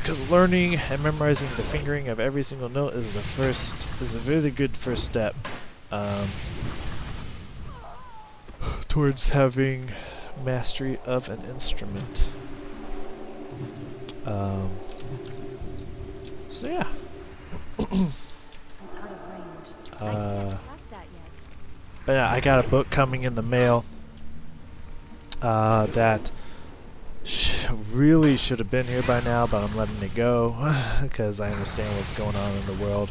Because learning and memorizing the fingering of every single note is a really good first step towards having mastery of an instrument. So yeah. But yeah, I got a book coming in the mail that really should have been here by now, but I'm letting it go because I understand what's going on in the world,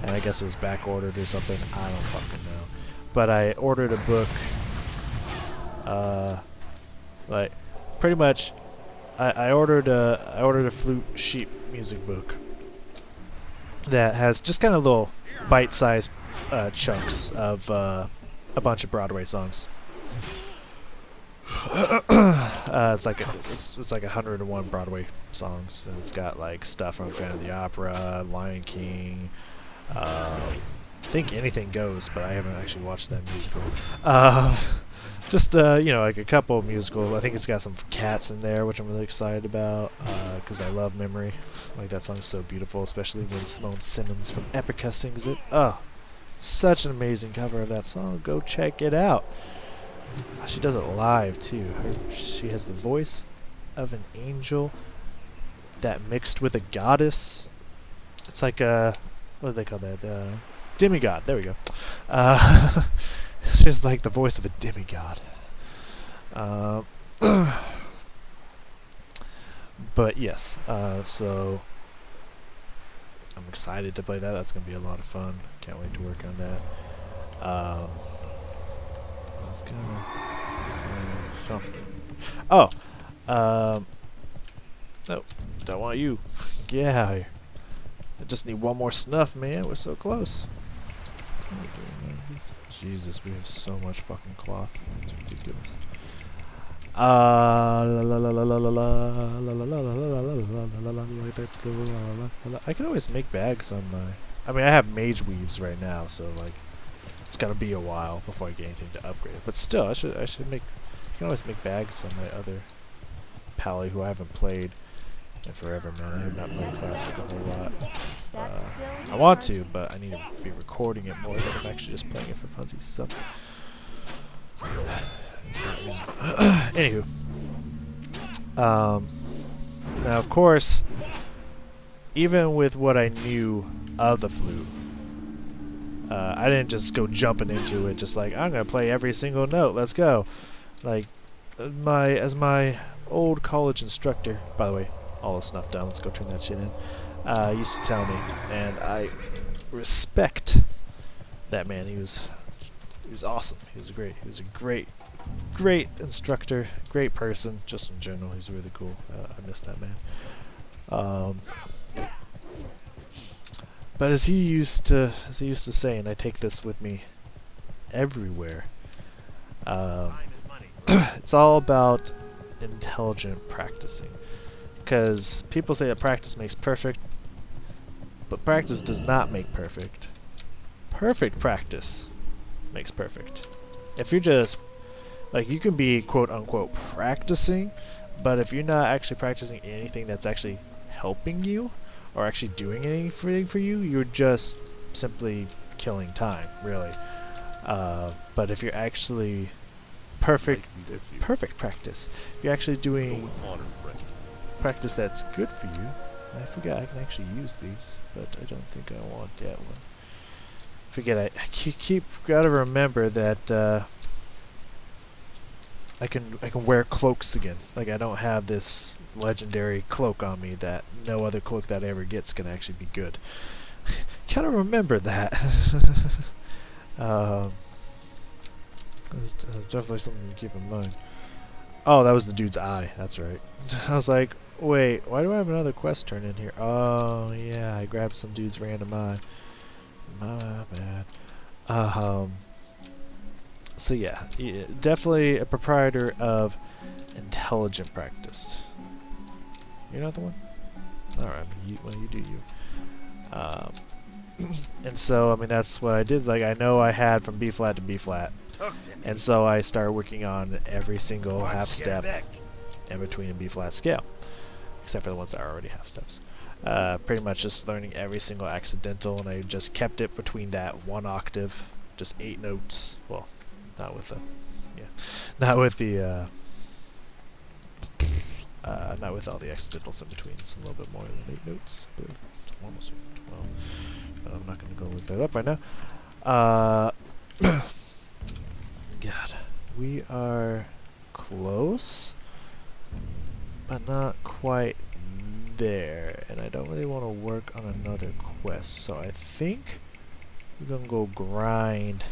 and I guess it was back ordered or something. I don't fucking know. But I ordered a book, like pretty much. I ordered a flute sheet music book that has just kind of little bite-sized chunks of a bunch of Broadway songs. It's like it's like 101 Broadway songs, and it's got like stuff from Phantom of the Opera, Lion King. I think Anything Goes, but I haven't actually watched that musical. Just you know, like a couple of musicals. I think it's got some Cats in there, which I'm really excited about because I love Memory. Like that song's so beautiful, especially when Simone Simmons from Epica sings it. Oh, such an amazing cover of that song. Go check it out. She does it live too. She has the voice of an angel that mixed with a goddess. It's like a, what do they call that? Demigod. There we go. She's like the voice of a demigod. But yes, so I'm excited to play that. That's gonna be a lot of fun. Can't wait to work on that. Let's go. Oh, no, don't want you. Get out here. I just need one more snuff, man. We're so close. Jesus, we have so much fucking cloth. It's ridiculous. I can always make bags on my. I mean, I have mage weaves right now, so like, it's gonna be a while before I get anything to upgrade. But still, I should make. I can always make bags on my other pally who I haven't played in forever, man. I have not played classic a whole lot. I want to, but I need to be recording it more than I'm actually just playing it for funsies. So, anywho, now of course, even with what I knew of the flute, I didn't just go jumping into it. Just like, I'm gonna play every single note. Let's go. Like as my old college instructor, by the way, all the snuff down. Let's go turn that shit in. Used to tell me, and I respect that man. He was awesome. He was a great instructor, great person, just in general. He's really cool. I miss that man. But as he used to say, and I take this with me everywhere, it's all about intelligent practicing. Because people say that practice makes perfect, but practice does not make perfect. Perfect practice makes perfect. If you're just, like, you can be quote unquote practicing, but if you're not actually practicing anything that's actually helping you, or actually doing anything for you, you're just simply killing time, really. But if you're actually perfect practice, if you're actually doing practice that's good for you. I forgot I can actually use these, but I don't think I want that one. Forget I keep gotta remember that I can wear cloaks again. Like, I don't have this legendary cloak on me that no other cloak that I ever gets can actually be good. Gotta remember that. That's definitely something to keep in mind. Oh, that was the dude's eye. That's right. I was like, wait, why do I have another quest turn in here? Oh, yeah, I grabbed some dude's random eye. My bad. So yeah, definitely a proprietor of intelligent practice. You're not the one? Alright, well, you do you. And so, I mean, that's what I did. Like, I know I had from B flat to B flat. And so I started working on every single half step in between a B flat scale. except for the ones that already have steps. Pretty much just learning every single accidental, and I just kept it between that 1 octave, just 8 notes. Well, not with the, not with the, not with all the accidentals in between. It's a little bit more than 8 notes, but almost 12. But I'm not going to go look that up right now. God, we are close, but not quite there, and I don't really want to work on another quest, so I think we're gonna go grind.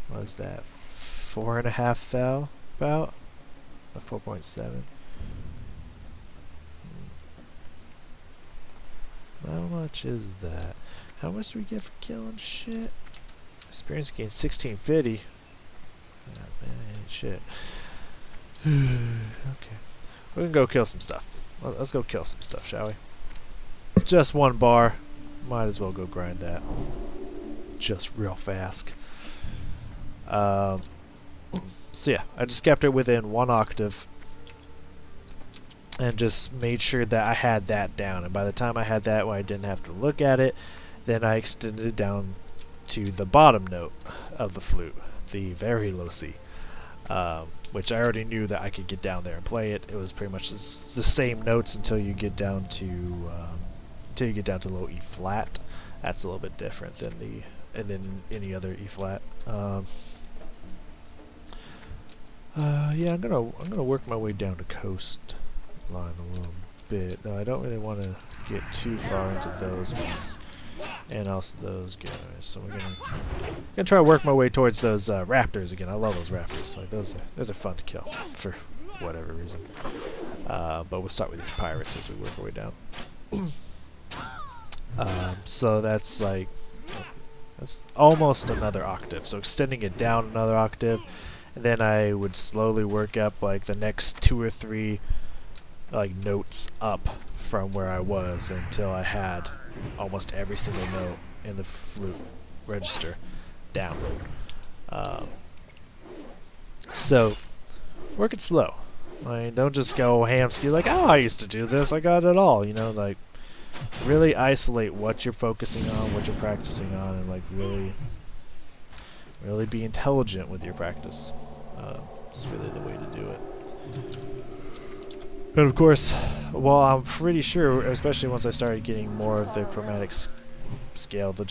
What is that? 4.5 thou about? 4.7. How much is that? How much do we get for killing shit? Experience gain 1650. Oh, man, shit. Okay. We're gonna go kill some stuff. Let's go kill some stuff, shall we? Just 1 bar. Might as well go grind that. Just real fast. So yeah, I just kept it within 1 octave. And just made sure that I had that down. And by the time I had that, where I didn't have to look at it, then I extended it down to the bottom note of the flute, the very low C, which I already knew that I could get down there and play it. It was pretty much the same notes until you get down to low E flat. That's a little bit different than any other E flat. Yeah, I'm gonna work my way down to coast line a little bit. No, I don't really want to get too far into those ones. And also those guys. So we're gonna try to work my way towards those raptors again. I love those raptors. Like those are fun to kill for whatever reason. But we'll start with these pirates as we work our way down. So that's almost another octave. So extending it down another octave, and then I would slowly work up like the next 2 or 3 like notes up from where I was until I had almost every single note in the flute register down. So work it slow. Like, don't just go hamster like, oh, I used to do this, I got it all. You know, like really isolate what you're focusing on, what you're practicing on, and like really be intelligent with your practice. It's really the way to do it. And of course, well, I'm pretty sure, especially once I started getting more of the chromatic scale, all the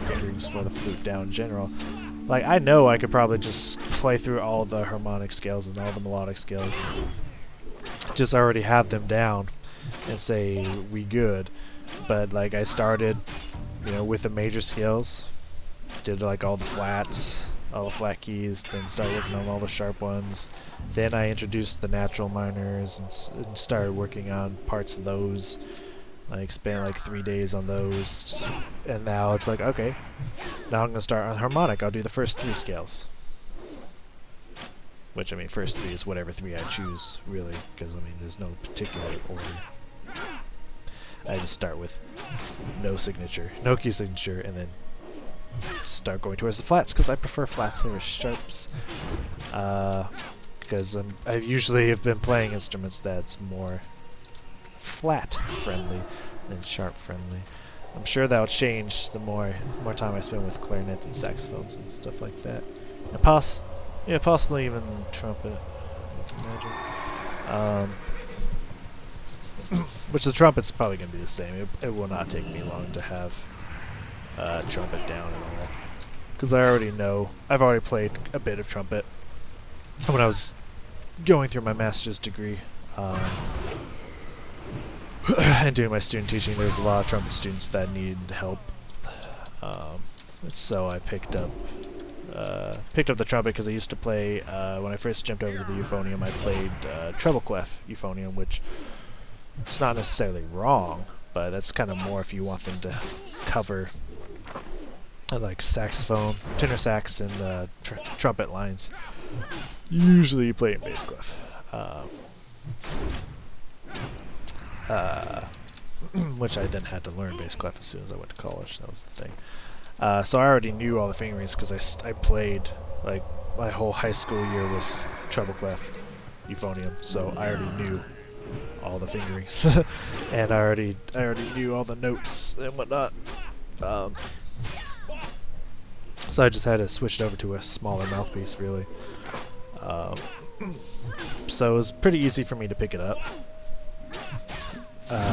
fingerings for the flute down in general, like I know I could probably just play through all the harmonic scales and all the melodic scales, just already have them down and say we good. But like I started, with the major scales, did like all the flats, all the flat keys, then started working on all the sharp ones. Then I introduced the natural minors and started working on parts of those. Like spent like 3 days on those, and now it's like, okay, now I'm gonna start on harmonic. I'll do the first 3 scales, which I mean, first 3 is whatever 3 I choose, really, because I mean, there's no particular order. I just start with no signature, no key signature, and then start going towards the flats because I prefer flats over sharps. Because I usually have been playing instruments that's more flat friendly than sharp friendly. I'm sure that'll change the more time I spend with clarinets and saxophones and stuff like that, and possibly even trumpet. I can imagine. Which the trumpet's probably going to be the same. It will not take me long to have trumpet down at all, because I've already played a bit of trumpet when I was going through my master's degree and doing my student teaching. There's a lot of trumpet students that need help, so I picked up the trumpet because I used to play when I first jumped over to the euphonium. I played treble clef euphonium, which is not necessarily wrong, but that's kind of more if you want them to cover like saxophone, tenor sax, and trumpet lines. Usually you play in bass clef, which I then had to learn bass clef as soon as I went to college. That was the thing. So I already knew all the fingerings because I played, like, my whole high school year was treble clef euphonium, so I already knew all the fingerings, and I already knew all the notes and whatnot. So I just had to switch it over to a smaller mouthpiece, really. So it was pretty easy for me to pick it up.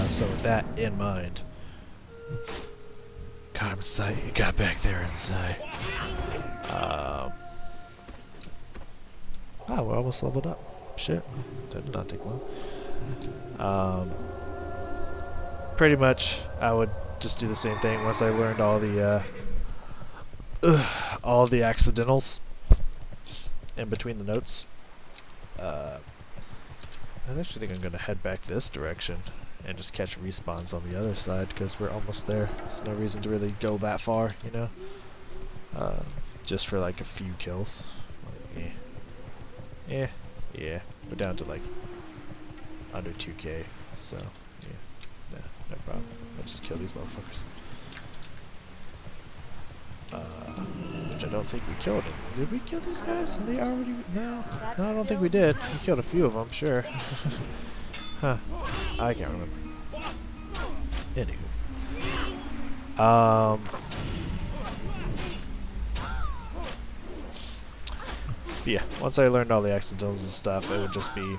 So with that in mind, got him in sight. He got back there in sight. Wow, we're almost leveled up. Shit, that did not take long. Pretty much, I would just do the same thing once I learned all the accidentals in between the notes. I actually think I'm gonna head back this direction and just catch respawns on the other side because we're almost there. There's no reason to really go that far, you know. Just for like a few kills. Yeah. We're down to like under 2k, so yeah, no problem. I'll just kill these motherfuckers. Which I don't think we killed them. Did we kill these guys? Are they already? No, I don't think we did. We killed a few of them, sure. Huh? I can't remember. Anywho, but yeah, once I learned all the accidentals and stuff, it would just be,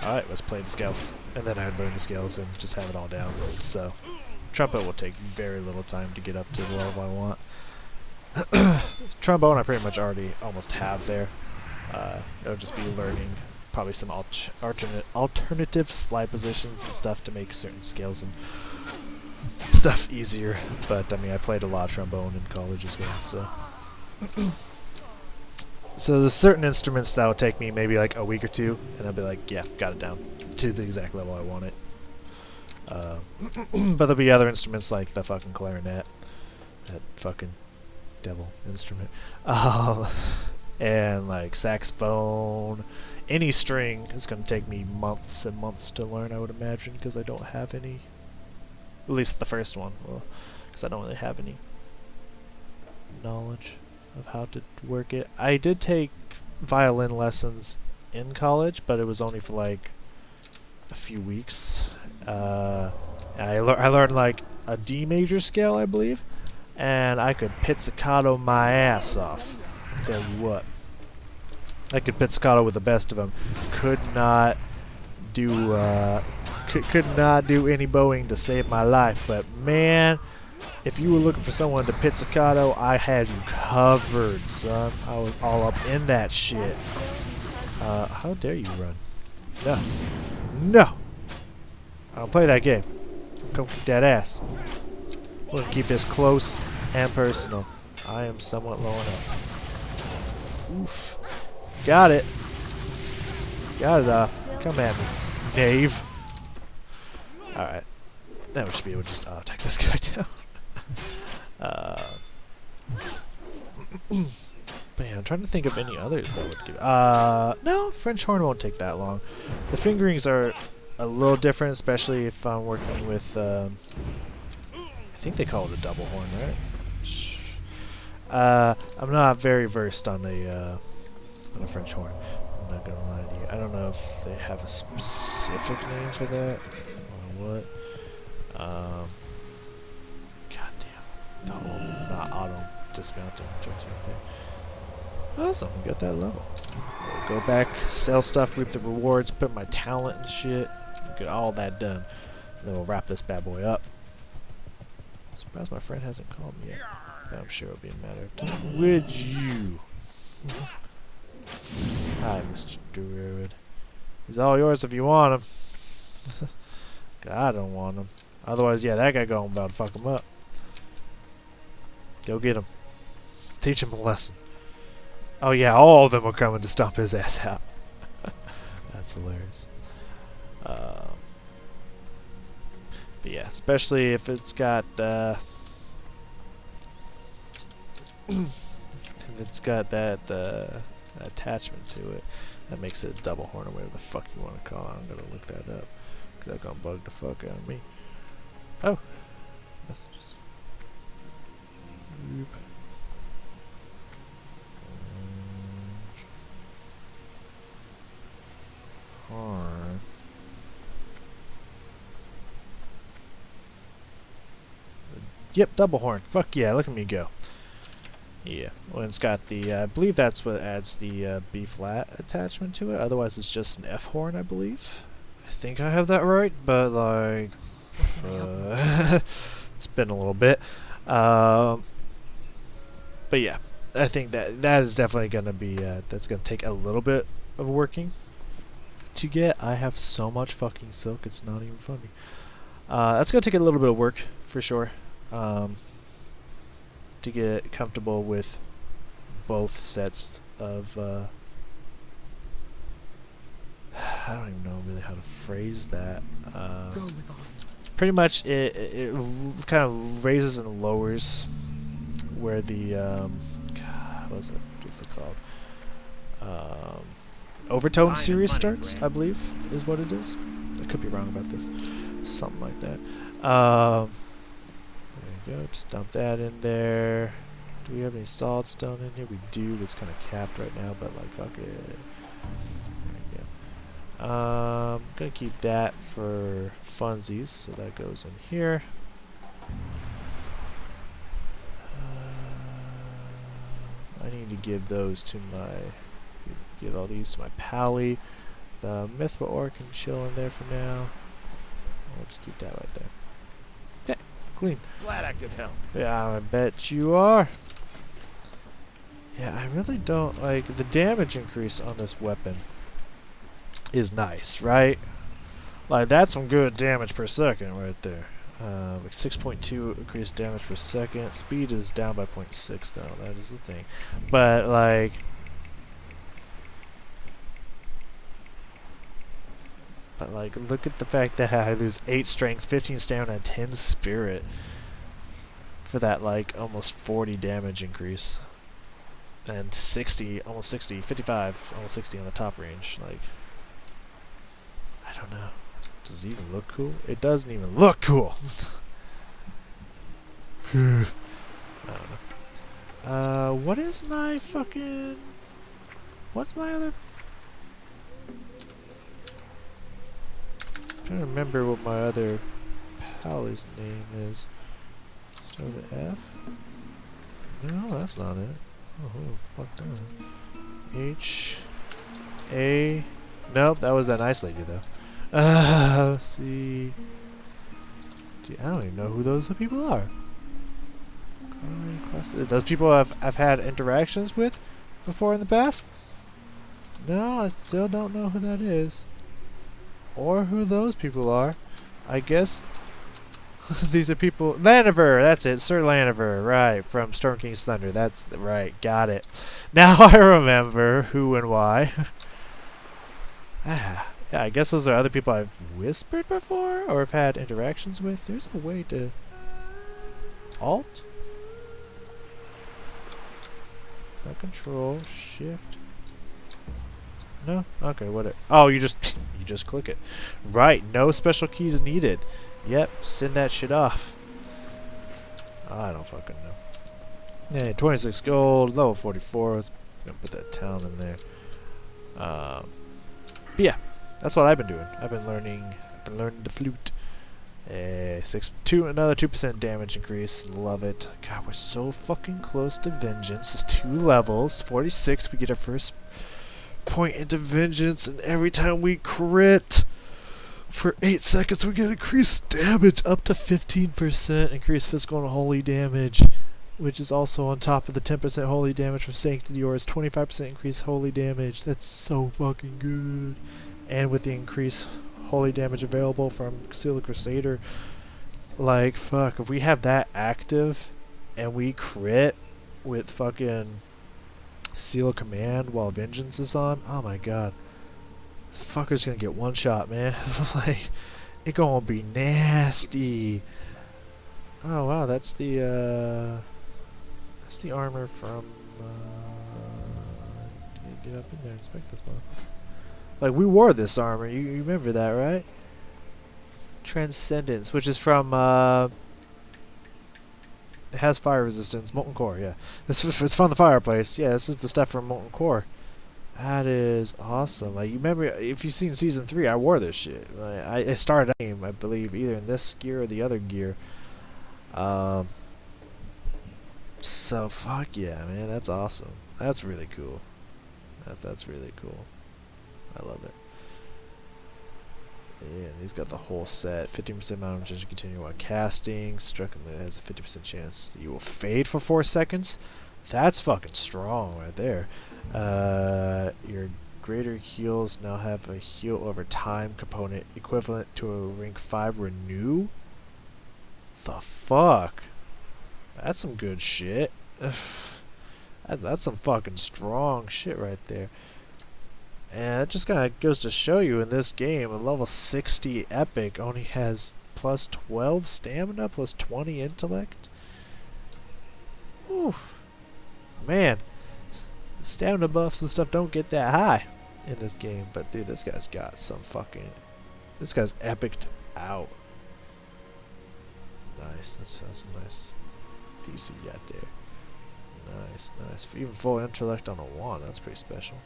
alright, let's play the scales. And then I'd learn the scales and just have it all down. So, trumpet will take very little time to get up to the level I want. Trombone I pretty much already almost have there. It'll just be learning probably some alternative slide positions and stuff to make certain scales and stuff easier. But, I mean, I played a lot of trombone in college as well, so... So there's certain instruments that will take me maybe like a week or two, and I'll be like, yeah, got it down to the exact level I want it. But there'll be other instruments like the fucking clarinet, that fucking devil instrument, and like saxophone, any string is going to take me months and months to learn, I would imagine, because I don't have any, at least the first one, well, because I don't really have any knowledge of how to work it. I did take violin lessons in college, but it was only for like a few weeks. I learned like a D major scale, I believe, and I could pizzicato my ass off. I'll tell you what, I could pizzicato with the best of them. Could not do any bowing to save my life, but man, if you were looking for someone to pizzicato, I had you covered, son. I was all up in that shit. How dare you run? No. No! I don't play that game. Come kick that ass. We're gonna keep this close and personal. I am somewhat low enough. Oof. Got it. Got it off. Come at me, knave. Alright. Now we should be able to just take this guy down. But yeah, I'm trying to think of any others that would give. No, French horn won't take that long. The fingerings are a little different, especially if I'm working with. I think they call it a double horn, right? I'm not very versed on a French horn. I'm not gonna lie to you. I don't know if they have a specific name for that or what. Not auto dismounting. Awesome, we got that level. We'll go back, sell stuff, reap the rewards, put my talent and shit, get all that done. And then we'll wrap this bad boy up. Surprised my friend hasn't called me yet. But I'm sure it'll be a matter of time. Would you? Hi, Mr. Druid. He's all yours if you want him. I don't want him. Otherwise, yeah, that guy going about to fuck him up. Go get him. Teach him a lesson. Oh yeah, all of them are coming to stomp his ass out. That's hilarious. But yeah, especially if it's got if it's got that attachment to it, that makes it a double horn or whatever the fuck you want to call it. I'm gonna look that up because that's gonna bug the fuck out of me. Oh, messages. Horn. Yep, double horn. Fuck yeah, look at me go. Yeah, well, it's got the, I believe that's what adds the B flat attachment to it. Otherwise, it's just an F horn, I believe. I think I have that right, but like, it's been a little bit. But yeah, I think that is definitely gonna be that's gonna take a little bit of working to get. I have so much fucking silk, it's not even funny. That's gonna take a little bit of work for sure. To get comfortable with both sets of I don't even know really how to phrase that. Pretty much it kind of raises and lowers where the God, what's it called? Overtone series starts, I believe, is what it is. I could be wrong about this. Something like that. There you go, just dump that in there. Do we have any solid stone in here? We do, it's kind of capped right now, but like, fuck it. There you go. I'm gonna keep that for funsies, so that goes in here. I need to give those to give all these to my pally. The Mithra ore can chill in there for now. I'll just keep that right there. Okay, clean. Glad I could help. Yeah, I bet you are. Yeah, I really don't like the damage increase on this weapon. Is nice, right? Like that's some good damage per second right there. Like 6.2 increased damage per second. Speed is down by 0.6 though. That is the thing. But like. But like, look at the fact that I lose 8 strength, 15 stamina, and 10 spirit for that like almost 40 damage increase, and 60, almost 60, 55, almost 60 on the top range. Like, I don't know. Does it even look cool? It doesn't even look cool. I don't know. What is my fucking? What's my other? I'm trying to remember what my other pally's name is. Start with F? No, that's not it. Oh, who the fuck that? H A. Nope, that was that nice lady though. Let's see. Gee, I don't even know who those people are. Those people I've had interactions with before in the past? No, I still don't know who that is. Or who those people are. I guess these are people. Laniver, that's it, Sir Laniver, right, from Storm King's Thunder. That's right, got it. Now I remember who and why. Yeah, I guess those are other people I've whispered before or have had interactions with. There's a way to Alt? Not Control, Shift. No? Okay, whatever. Oh, you just click it. Right, no special keys needed. Yep, send that shit off. I don't fucking know. Yeah, 26 gold, level 44. Let's put that town in there. But yeah, that's what I've been doing. I've been learning the flute. Another 2% damage increase. Love it. God, we're so fucking close to vengeance. It's 2 levels. 46, we get our first point into vengeance, and every time we crit for 8 seconds we get increased damage up to 15% increased physical and holy damage, which is also on top of the 10% holy damage from Sanctity Ores. 25% increased holy damage. That's so fucking good. And with the increased holy damage available from Seal the Crusader, like, fuck, if we have that active and we crit with fucking Seal of Command while Vengeance is on, oh my god, fucker's gonna get one shot, man. Like, it gonna be nasty. Oh wow, that's the armor from get up in there, inspect this one. Like, we wore this armor, you remember that, right? Transcendence, which is from it has fire resistance. Molten Core, yeah. It's from the fireplace. Yeah, this is the stuff from Molten Core. That is awesome. Like, you remember, if you've seen Season 3, I wore this shit. Like, I started a game, I believe, either in this gear or the other gear. So fuck yeah, man. That's awesome. That's really cool. That's really cool. I love it. Yeah, and he's got the whole set. 50% amount of chance to continue while casting. Struck him that has a 50% chance that you will fade for 4 seconds. That's fucking strong right there. Your greater heals now have a heal over time component equivalent to a rank 5 renew. The fuck? That's some good shit. That's some fucking strong shit right there. And it just kind of goes to show you in this game, a level 60 epic only has plus 12 stamina, plus 20 intellect. Oof. Man, stamina buffs and stuff don't get that high in this game. But dude, this guy's got some fucking... This guy's epiced out. Nice, that's a nice piece he got there. Nice, nice. Even full intellect on a 1, that's pretty special.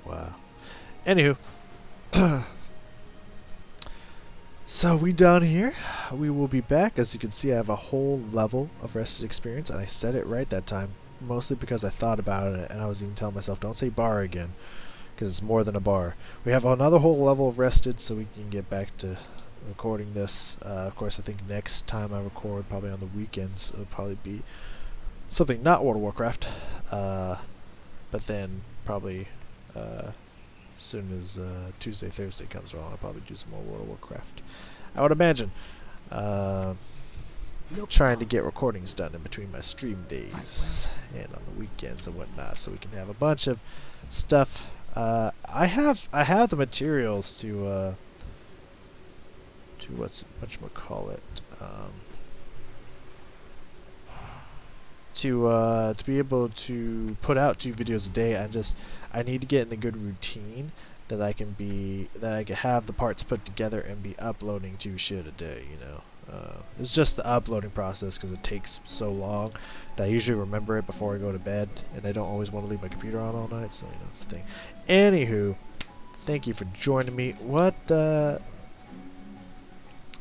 Wow. Anywho. So we done here. We will be back. As you can see, I have a whole level of rested experience, and I said it right that time. Mostly because I thought about it, and I was even telling myself, don't say bar again, because it's more than a bar. We have another whole level of rested, so we can get back to recording this. Of course, I think next time I record, probably on the weekends, it'll probably be something not World of Warcraft. But then probably as soon as Tuesday, Thursday comes around, I'll probably do some more World of Warcraft. I would imagine. Trying to get recordings done in between my stream days and on the weekends and whatnot, so we can have a bunch of stuff. I have the materials to whatchamacallit, to be able to put out 2 videos a day. I need to get in a good routine that I can have the parts put together and be uploading 2 shit a day, you know. It's just the uploading process, because it takes so long that I usually remember it before I go to bed, and I don't always want to leave my computer on all night, so you know, that's the thing. Anywho, thank you for joining me.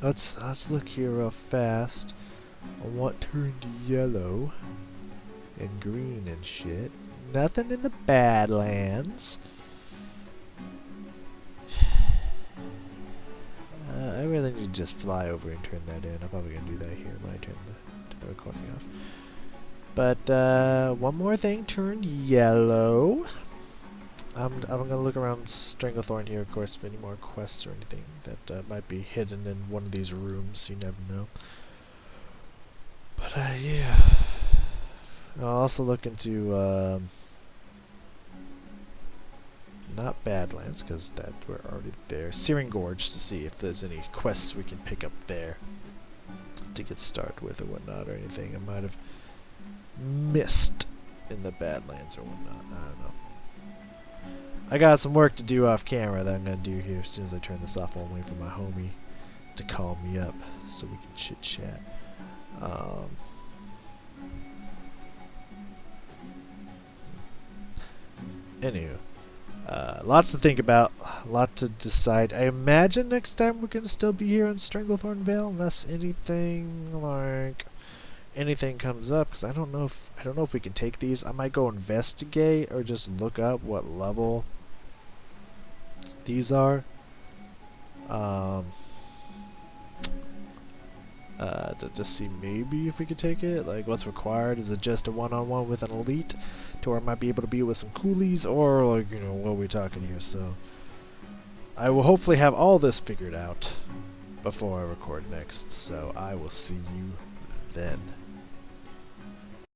Let's look here real fast on what turned yellow and green and shit. Nothing in the Badlands. I really need to just fly over and turn that in. I'm probably going to do that here when I turn the recording off. But one more thing turned yellow. I'm going to look around Stranglethorn here, of course, for any more quests or anything that might be hidden in one of these rooms. You never know. But yeah. I'll also look into not Badlands, because that we're already there. Searing Gorge, to see if there's any quests we can pick up there to get started with or whatnot, or anything I might have missed in the Badlands or whatnot. I don't know. I got some work to do off camera that I'm gonna do here as soon as I turn this off. I'll wait for my homie to call me up so we can chit chat. Anywho. Lots to think about, a lot to decide. I imagine next time we're gonna still be here on Stranglethorn Vale, unless anything comes up. Because I don't know if we can take these. I might go investigate or just look up what level these are. To see maybe if we could take it, like what's required. Is it just a one-on-one with an elite to where I might be able to be with some coolies, or like, you know, what are we talking here? So I will hopefully have all this figured out before I record next, so I will see you then.